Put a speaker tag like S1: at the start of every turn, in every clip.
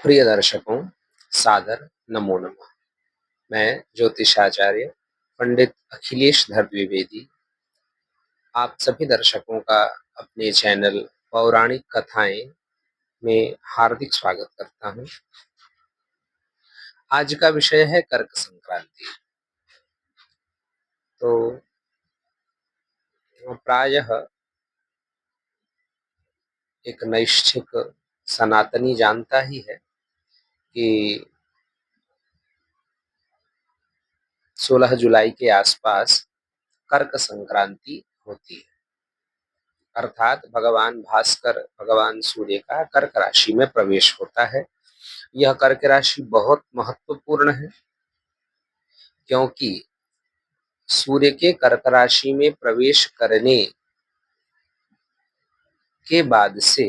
S1: प्रिय दर्शकों, सादर नमो नमः। मैं ज्योतिषाचार्य पंडित अखिलेश धर द्विवेदी आप सभी दर्शकों का अपने चैनल पौराणिक कथाएं में हार्दिक स्वागत करता हूं। आज का विषय है कर्क संक्रांति। तो प्रायः एक नैष्ठिक सनातनी जानता ही है कि 16 जुलाई के आसपास कर्क संक्रांति होती है, अर्थात भगवान भास्कर, भगवान सूर्य का कर्क राशि में प्रवेश होता है। यह कर्क राशि बहुत महत्वपूर्ण है क्योंकि सूर्य के कर्क राशि में प्रवेश करने के बाद से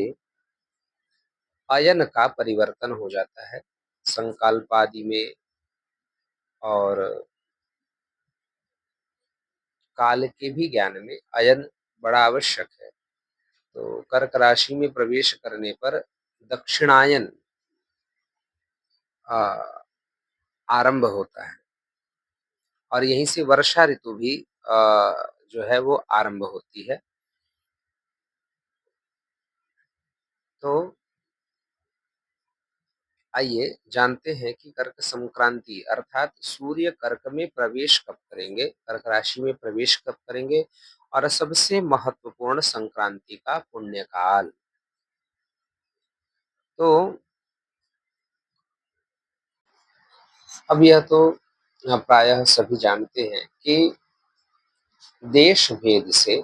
S1: अयन का परिवर्तन हो जाता है। संकल्प आदि में और काल के भी ज्ञान में अयन बड़ा आवश्यक है। तो कर्क राशि में प्रवेश करने पर दक्षिणायन आरंभ होता है और यहीं से वर्षा ऋतु भी जो है वो आरंभ होती है। तो आइए जानते हैं कि कर्क संक्रांति अर्थात सूर्य कर्क में प्रवेश कब करेंगे, कर्क राशि में प्रवेश कब करेंगे और सबसे महत्वपूर्ण संक्रांति का पुण्यकाल। तो अब यह तो प्रायः सभी जानते हैं कि देश भेद से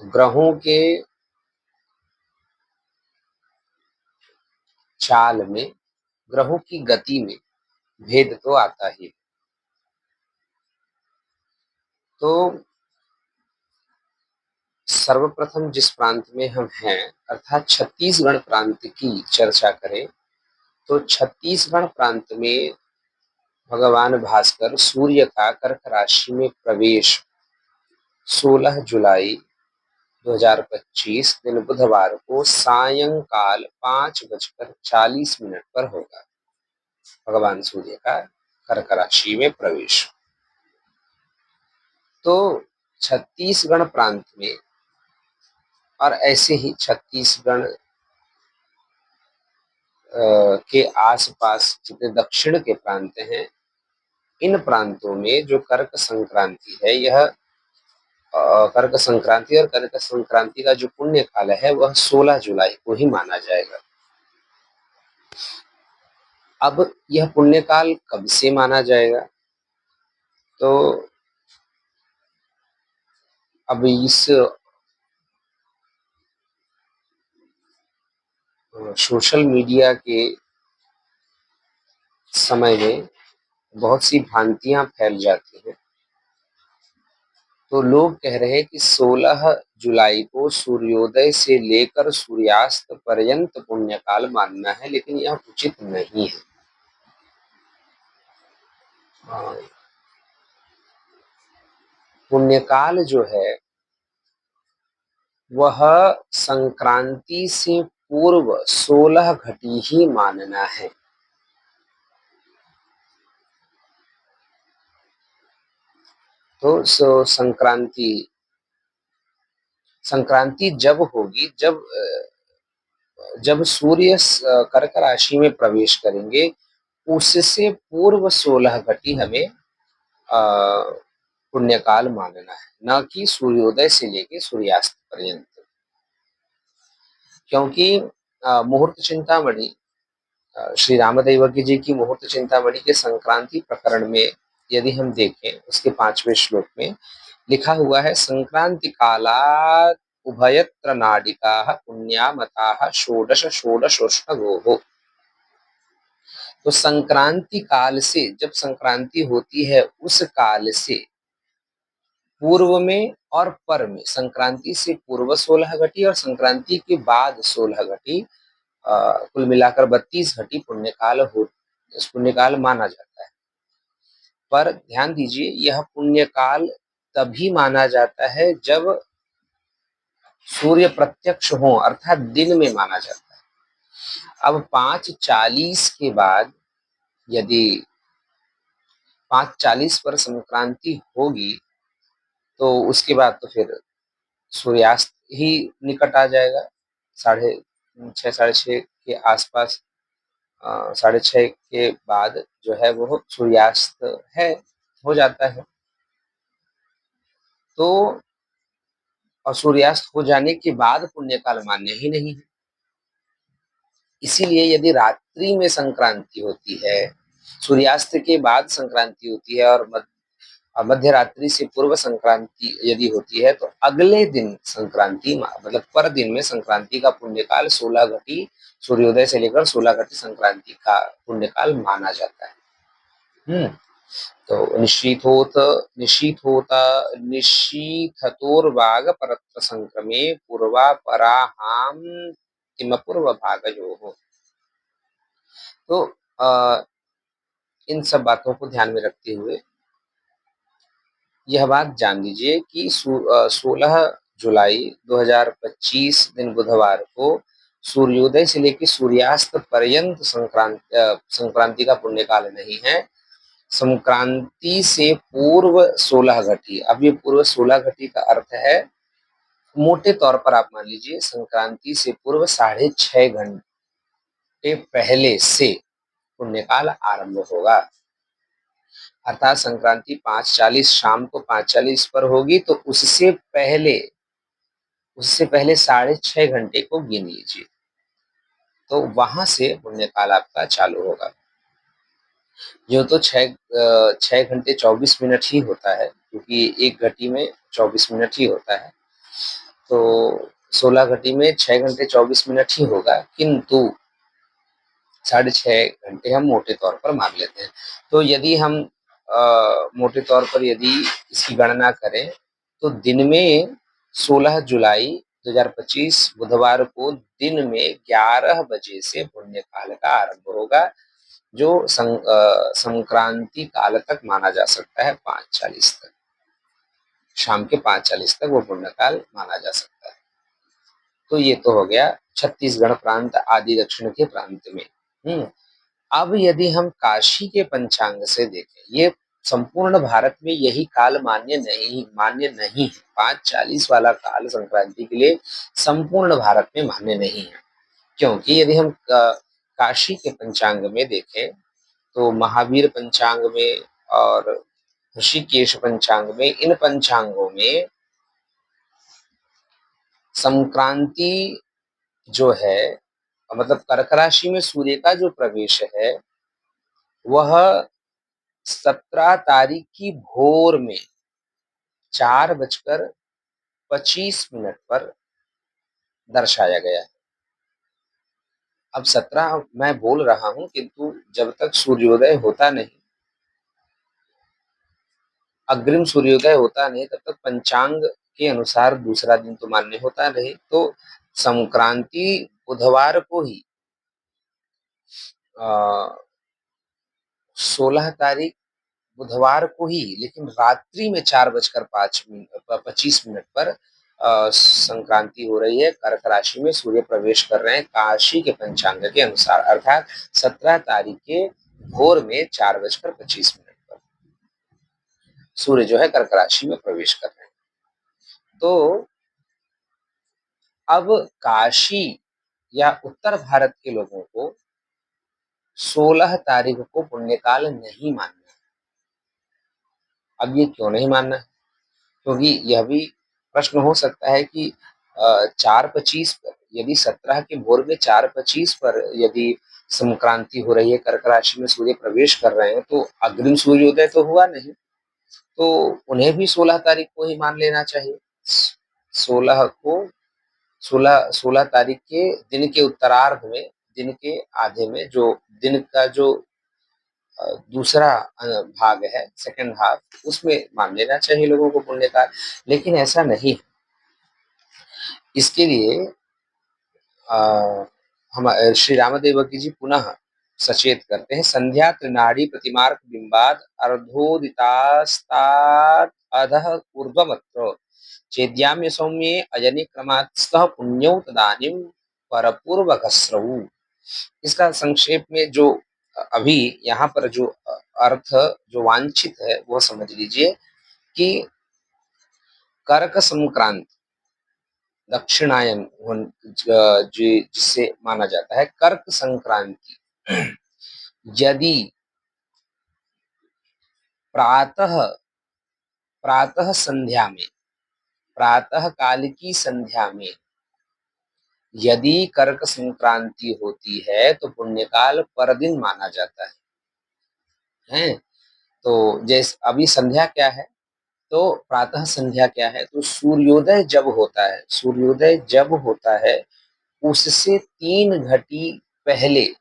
S1: ग्रहों के चाल में, ग्रहों की गति में भेद तो आता ही है। तो सर्वप्रथम जिस प्रांत में हम हैं अर्थात छत्तीसगढ़ प्रांत की चर्चा करें तो छत्तीसगढ़ प्रांत में भगवान भास्कर सूर्य का कर्क राशि में प्रवेश 16 जुलाई 2025 दिन बुधवार को सायंकाल 5:40 पर होगा। भगवान सूर्य का कर्क राशि में प्रवेश। तो छत्तीसगढ़ प्रांत में और ऐसे ही छत्तीसगढ़ के आसपास जितने दक्षिण के प्रांत हैं, इन प्रांतों में जो कर्क संक्रांति है, यह कर्क संक्रांति और कर्क संक्रांति का जो पुण्य काल है वह 16 जुलाई को ही माना जाएगा। अब यह पुण्य काल कब से माना जाएगा? तो अब इस सोशल मीडिया के समय में बहुत सी भ्रांतियां फैल जाती हैं। तो लोग कह रहे हैं कि 16 जुलाई को सूर्योदय से लेकर सूर्यास्त पर्यंत पुण्यकाल मानना है, लेकिन यह उचित नहीं है। पुण्यकाल जो है वह संक्रांति से पूर्व 16 घटी ही मानना है। तो संक्रांति जब होगी जब सूर्य कर्क राशि में प्रवेश करेंगे, उससे पूर्व 16 घटी हमें पुण्यकाल मानना है, न कि सूर्योदय से लेके सूर्यास्त पर्यंत। क्योंकि मुहूर्त चिंतामणि, श्री रामदैवज्ञ जी की मुहूर्त चिंतामणि के संक्रांति प्रकरण में यदि हम देखें, उसके 5वें श्लोक में लिखा हुआ है, संक्रांति कालात् उभयत्र नाडिकाः पुण्यामताः षोडश षोडशोष्ठगोः। तो संक्रांति काल से, जब संक्रांति होती है उस काल से पूर्व में और पर में, संक्रांति से पूर्व 16 घटी और संक्रांति के बाद 16 घटी, कुल मिलाकर 32 घटी पुण्यकाल माना जाता है। पर ध्यान दीजिए, यह पुण्यकाल तभी माना जाता है जब सूर्य प्रत्यक्ष हो, अर्थात दिन में माना जाता है। अब 5:40 के बाद यदि 5:40 पर संक्रांति होगी तो उसके बाद तो फिर सूर्यास्त ही निकट आ जाएगा। 6:30 साढ़े 6 के आसपास 6:30 के बाद जो है वो सूर्यास्त है हो जाता है। तो और सूर्यास्त हो जाने के बाद पुण्यकाल मान्य ही नहीं है। इसीलिए यदि रात्रि में संक्रांति होती है, सूर्यास्त के बाद संक्रांति होती है और मध्य रात्रि से पूर्व संक्रांति यदि होती है तो अगले दिन संक्रांति मतलब पर दिन में संक्रांति का पुण्यकाल 16 घटी सूर्योदय से लेकर 16 घटी संक्रांति का पुण्यकाल माना जाता है। तो निशीथतोर्वाग परत्र संक्रमे पूर्वा पराहाम तिमपूर्व भागयोः। तो इन सब बातों को ध्यान में रखते हुए यह बात जान लीजिए कि 16 जुलाई 2025 दिन बुधवार को सूर्योदय से लेकर सूर्यास्त पर्यंत संक्रांति का पुण्यकाल नहीं है। संक्रांति से पूर्व 16 घटी। अब ये पूर्व 16 घटी का अर्थ है, मोटे तौर पर आप मान लीजिए संक्रांति से पूर्व 6.5 घंटे पहले से पुण्यकाल आरंभ होगा। अर्थात संक्रांति 5:40 शाम को 5:40 पर होगी तो उससे पहले 6.5 घंटे को गिन लीजिए, तो वहां से पुण्यकाल आपका चालू होगा। जो तो 6 घंटे 24 मिनट ही होता है, क्योंकि एक घटी में 24 मिनट ही होता है, तो 16 घटी में 6 घंटे 24 मिनट ही होगा, किंतु 6.5 घंटे हम मोटे तौर पर मान लेते हैं। तो यदि हम मोटे तौर पर यदि इसकी गणना करें तो दिन में 16 जुलाई 2025 बुधवार को दिन में 11 बजे से पुण्यकाल का आरंभ होगा, जो संक्रांति काल तक माना जा सकता है। 5:40 तक, शाम के 5:40 तक वो पुण्यकाल माना जा सकता है। तो ये तो हो गया छत्तीसगढ़ प्रांत आदि दक्षिण के प्रांत में। अब यदि हम काशी के पंचांग से देखें, ये संपूर्ण भारत में यही काल मान्य नहीं है। 5:40 वाला काल संक्रांति के लिए संपूर्ण भारत में मान्य नहीं है, क्योंकि यदि हम काशी के पंचांग में देखें तो महावीर पंचांग में और ऋषिकेश पंचांग में, इन पंचांगों में संक्रांति जो है, मतलब कर्क राशि में सूर्य का जो प्रवेश है वह 17 तारीख की भोर में 4:25 पर दर्शाया गया है। अब 17 मैं बोल रहा हूं, किंतु जब तक सूर्योदय होता नहीं, अग्रिम सूर्योदय होता नहीं, तब तक पंचांग के अनुसार दूसरा दिन तो मान्य होता नहीं। तो संक्रांति बुधवार को ही 16 तारीख बुधवार को ही, लेकिन रात्रि में 4:25 पर संक्रांति हो रही है। कर्क राशि में सूर्य प्रवेश कर रहे हैं काशी के पंचांग के अनुसार, अर्थात 17 तारीख के भोर में 4:25 पर सूर्य जो है कर्क राशि में प्रवेश कर रहे हैं। तो अब काशी या उत्तर भारत के लोगों को 16 तारीख को पुण्यकाल नहीं मानना। अब ये क्यों नहीं मानना? क्योंकि यह भी प्रश्न हो सकता है कि 4:25 पर, यदि 17 के भोर में 4:25 पर यदि संक्रांति हो रही है, कर्क राशि में सूर्य प्रवेश कर रहे हैं, तो अग्रिम सूर्योदय तो हुआ नहीं, तो उन्हें भी 16 तारीख को ही मान लेना चाहिए। 16 तारीख के दिन के उत्तरार्ध में, दिन के आधे में, जो दिन का जो दूसरा भाग है, सेकंड हाफ, उसमें मान लेना चाहिए लोगों को पुण्यकाल। लेकिन ऐसा नहीं। इसके लिए हम श्री रामदेवकी जी पुनः सचेत करते हैं। संध्या त्रिनाड़ी प्रतिमार्क बिंबाद अर्धोदितास्तात् अधः ऊर्ध्वमत्र चेद्याम्य सौम्ये अजनि क्रमात् स्तः पुण्यौ तदानीं परपूर्वकस्रवु। इसका संक्षेप में जो अभी यहाँ पर जो अर्थ जो वांछित है वो समझ लीजिए कि कर्क संक्रांति दक्षिणायन जिसे माना जाता है कर्क संक्रांति यदि प्रातः प्रातः संध्या में प्रातः काल की संध्या में यदि कर्क संक्रांति होती है तो पुण्यकाल पर दिन माना जाता है। तो जैसे अभी संध्या क्या है, तो प्रातः संध्या क्या है, तो सूर्योदय जब होता है, सूर्योदय जब होता है उससे 3 घटी पहले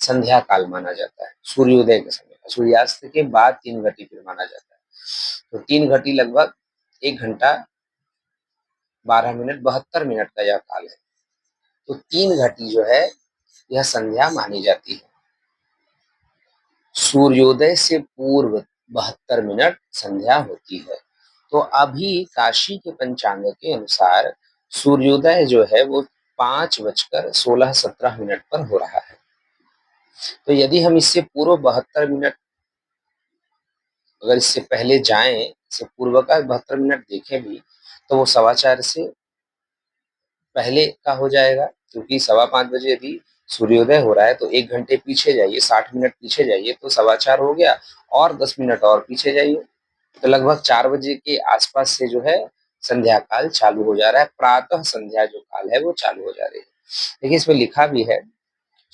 S1: संध्या काल माना जाता है। सूर्योदय के समय, सूर्यास्त के बाद 3 घटी फिर माना जाता है। तो 3 घटी लगभग 1 घंटा 12 मिनट 72 मिनट का यह काल है। तो 3 घटी जो है यह संध्या मानी जाती है। सूर्योदय से पूर्व 72 मिनट संध्या होती है। तो अभी काशी के पंचांग के अनुसार सूर्योदय जो है वो 5:16-17 पर हो रहा है। तो यदि हम इससे पूर्व 72 मिनट, अगर इससे पहले जाएं, इससे पूर्व का 72 मिनट देखें भी, तो वो 4:15 से पहले का हो जाएगा, क्योंकि 5:15 बजे यदि सूर्योदय हो रहा है तो 1 घंटे पीछे जाइए, 60 मिनट पीछे जाइए तो 4:15 हो गया, और 10 मिनट और पीछे जाइए तो लगभग 4 बजे के आसपास से जो है संध्या काल चालू हो जा रहा है। प्रातः संध्या जो काल है वो चालू हो जा रही है। देखिए इसमें लिखा भी है,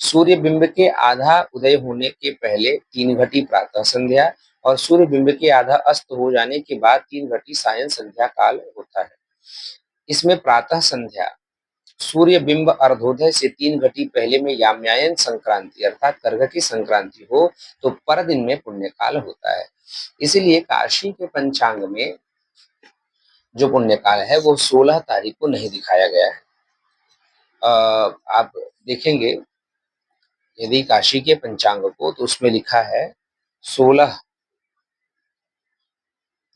S1: सूर्य बिंब के आधा उदय होने के पहले 3 घटी प्रातः संध्या और सूर्य बिंब के आधा अस्त हो जाने के बाद 3 घटी सायं संध्या काल होता है। इसमें प्रातः संध्या सूर्य बिंब अर्धोदय से 3 घटी पहले में याम्यायन संक्रांति अर्थात कर्क की संक्रांति हो तो पर दिन में पुण्यकाल होता है। इसीलिए काशी के पंचांग में जो पुण्यकाल है वो 16 तारीख को नहीं दिखाया गया है। आप देखेंगे यदि काशी के पंचांग को, तो उसमें लिखा है 16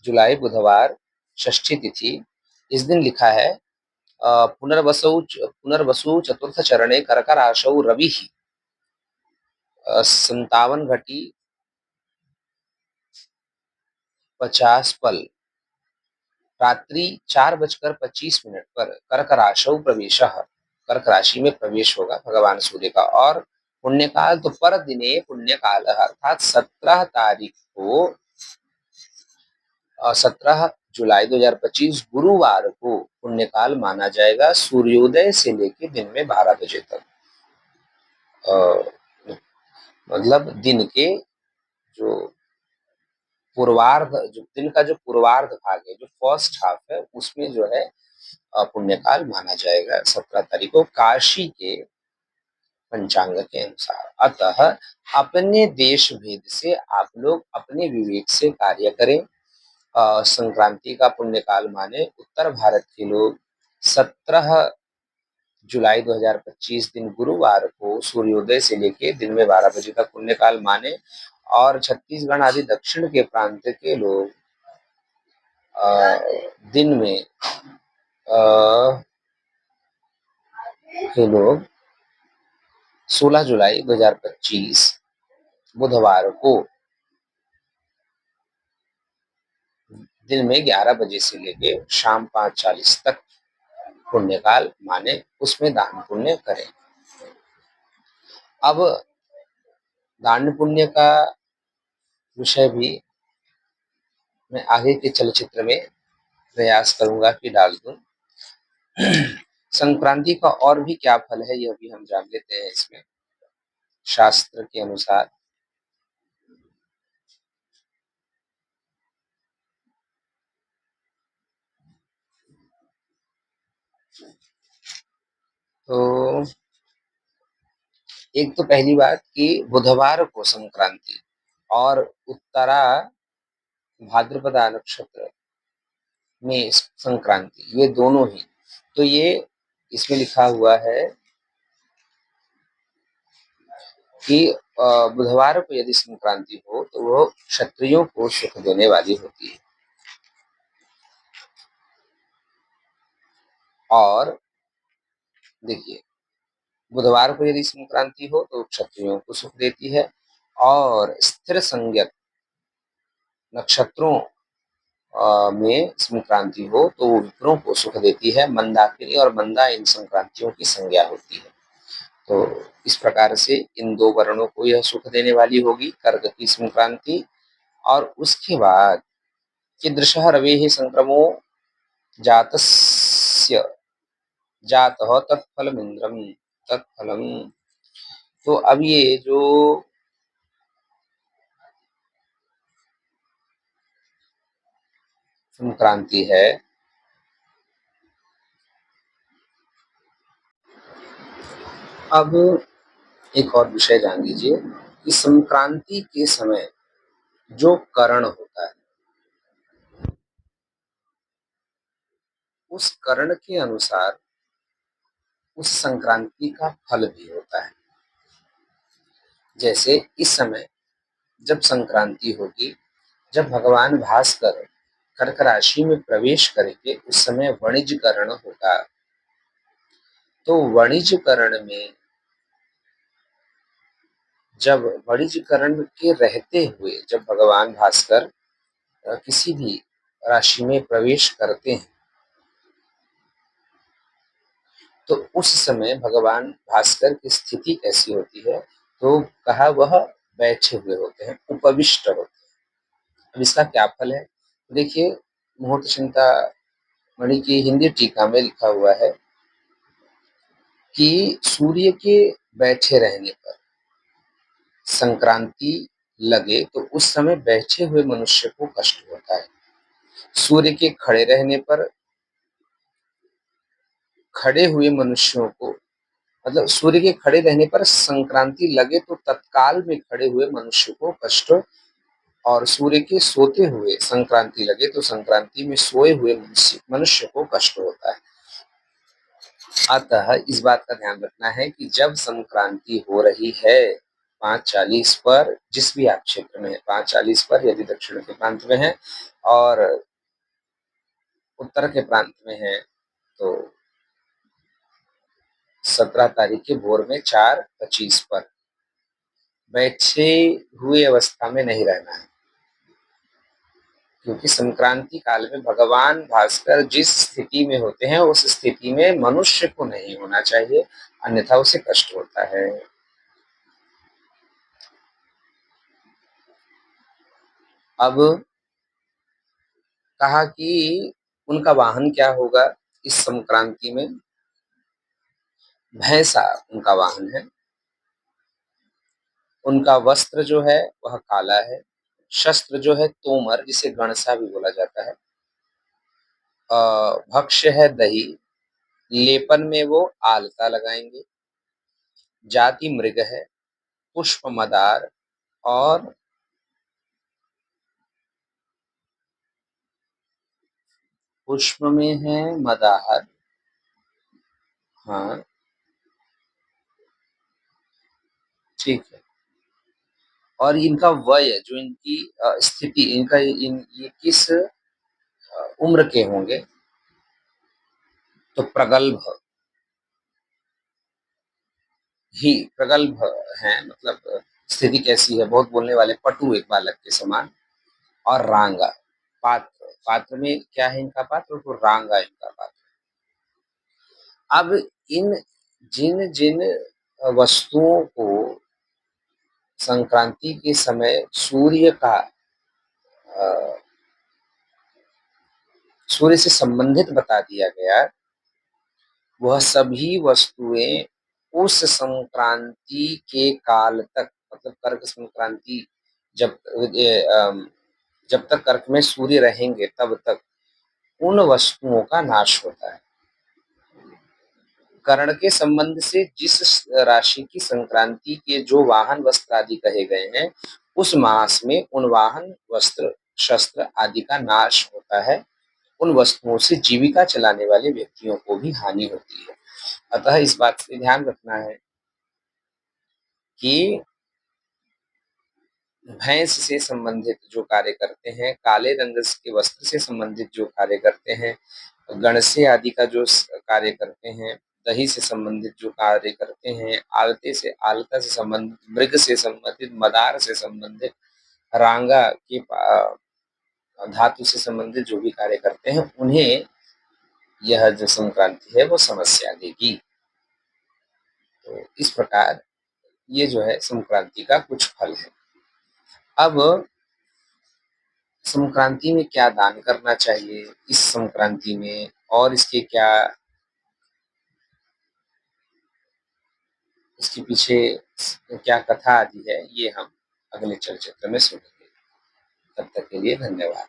S1: जुलाई बुधवार षष्ठी तिथि। इस दिन लिखा है पुनर्वसु चतुर्थ चरणे कर्कराशौ रवि 57 घटी 50 पल रात्रि 4:25 पर कर्क राशौ प्रवेश, कर्क राशि में प्रवेश होगा भगवान सूर्य का। और पुण्यकाल तो पर दिने पुण्यकाल अर्थात 17 तारीख को 17 जुलाई 2025 गुरुवार को पुण्यकाल माना जाएगा, सूर्योदय से लेकर दिन में 12 बजे तक। मतलब दिन के जो पूर्वार्ध, जो दिन का जो पूर्वार्ध भाग है, जो फर्स्ट हाफ है, उसमें जो है पुण्यकाल माना जाएगा 17 तारीख को काशी के पंचांग के अनुसार। अतः अपने देश भेद से आप लोग अपने विवेक से कार्य करें। संक्रांति का पुण्यकाल माने उत्तर भारत के लोग 17 जुलाई 2025 दिन गुरुवार को सूर्योदय से लेके दिन में 12 बजे तक पुण्यकाल माने, और छत्तीसगढ़ आदि दक्षिण के प्रांत के लोग दिन में के लोग 16 जुलाई 2025 बुधवार को दिन में 11 बजे से लेके शाम 5:40 तक पुण्यकाल माने, उसमें दान पुण्य करें। अब दान पुण्य का विषय भी मैं आगे के चलचित्र में प्रयास करूंगा कि डाल दूं। संक्रांति का और भी क्या फल है यह भी हम जान लेते हैं इसमें शास्त्र के अनुसार। तो एक तो पहली बात कि बुधवार को संक्रांति और उत्तरा भाद्रपदा नक्षत्र में संक्रांति, ये दोनों ही, तो ये इसमें लिखा हुआ है कि बुधवार को यदि संक्रांति हो तो वो क्षत्रियों को सुख देने वाली होती है। और देखिए बुधवार को यदि संक्रांति हो तो क्षत्रियों को सुख देती है, और स्थिर संज्ञक नक्षत्रों में संक्रांति हो तो वो विप्रों को सुख देती है। मंदाकिनी और मंदा इन संक्रांतियों की संज्ञा होती है। तो इस प्रकार से इन दो वर्णों को यह सुख देने वाली होगी कर्क की संक्रांति। और उसके बाद कीदृशः रवेः संक्रमो जातस्य जातः तत्फलमिंद्रम तत्फलम। तो अब ये जो संक्रांति है, अब एक और विषय जान लीजिए कि संक्रांति के समय जो करण होता है, उस करण के अनुसार उस संक्रांति का फल भी होता है। जैसे इस समय जब संक्रांति होगी, जब भगवान भास्कर कर्क राशि में प्रवेश करेंगे, उस समय वणिज करण होगा। तो वणिज करण में जब वणिज करण के रहते हुए जब भगवान भास्कर किसी भी राशि में प्रवेश करते हैं, तो उस समय भगवान भास्कर की स्थिति कैसी होती है, तो कहा वह बैठे हुए होते हैं, उपविष्ट होते हैं। अब इसका क्या फल है, देखिए मुहूर्त चिंतामणि की हिंदी टीका में लिखा हुआ है कि सूर्य के बैठे रहने पर संक्रांति लगे तो उस समय बैठे हुए मनुष्य को कष्ट होता है। सूर्य के खड़े रहने पर खड़े हुए मनुष्यों को, मतलब सूर्य के खड़े रहने पर संक्रांति लगे तो तत्काल में खड़े हुए मनुष्य को कष्ट, और सूर्य के सोते हुए संक्रांति लगे तो संक्रांति में सोए हुए मनुष्य को कष्ट होता है। अतः इस बात का ध्यान रखना है कि जब संक्रांति हो रही है 5:40 पर, जिस भी आप क्षेत्र में है 5:40 पर, यदि दक्षिण के प्रांत में है और उत्तर के प्रांत में है तो 17 तारीख के भोर में 4:25 पर बैठे हुए अवस्था में नहीं रहना है, क्योंकि संक्रांति काल में भगवान भास्कर जिस स्थिति में होते हैं उस स्थिति में मनुष्य को नहीं होना चाहिए, अन्यथा उसे कष्ट होता है। अब कहा कि उनका वाहन क्या होगा इस संक्रांति में, भैंसा उनका वाहन है। उनका वस्त्र जो है वह काला है। शस्त्र जो है तोमर, जिसे गणसा भी बोला जाता है। भक्ष्य है दही। लेपन में वो आलता लगाएंगे। जाति मृग है। पुष्प मदार, और पुष्प में है मदार। हाँ ठीक है। और इनका वय, जो इनकी स्थिति, इनका ये किस उम्र के होंगे, तो प्रगल्भ ही, प्रगल्भ हैं, मतलब स्थिति कैसी है, बहुत बोलने वाले, पटु एक बालक के समान। और रांगा, पात्र, पात्र में क्या है इनका पात्र, तो रांगा इनका पात्र। अब इन जिन जिन वस्तुओं को संक्रांति के समय सूर्य से संबंधित बता दिया गया, वह सभी वस्तुएं उस संक्रांति के काल तक, मतलब कर्क संक्रांति जब जब तक कर्क में सूर्य रहेंगे तब तक उन वस्तुओं का नाश होता है। कर्ण के संबंध से जिस राशि की संक्रांति के जो वाहन वस्त्र आदि कहे गए हैं, उस मास में उन वाहन वस्त्र शस्त्र आदि का नाश होता है। उन वस्तुओं से जीविका चलाने वाले व्यक्तियों को भी हानि होती है। अतः इस बात से ध्यान रखना है कि भैंस से संबंधित जो कार्य करते हैं, काले रंग के वस्त्र से संबंधित जो कार्य करते हैं, गणसे आदि का जो कार्य करते हैं, दही से संबंधित जो कार्य करते हैं, आलता से संबंधित, मृग से संबंधित, मदार से संबंधित, रांगा के धातु से संबंधित जो भी कार्य करते हैं, उन्हें यह जो संक्रांति है वो समस्या देगी। तो इस प्रकार ये जो है संक्रांति का कुछ फल है। अब संक्रांति में क्या दान करना चाहिए इस संक्रांति में, और इसके क्या, इसके पीछे क्या कथा आदि है, ये हम अगले चलचित्र में सुनेंगे। तब तक के लिए धन्यवाद।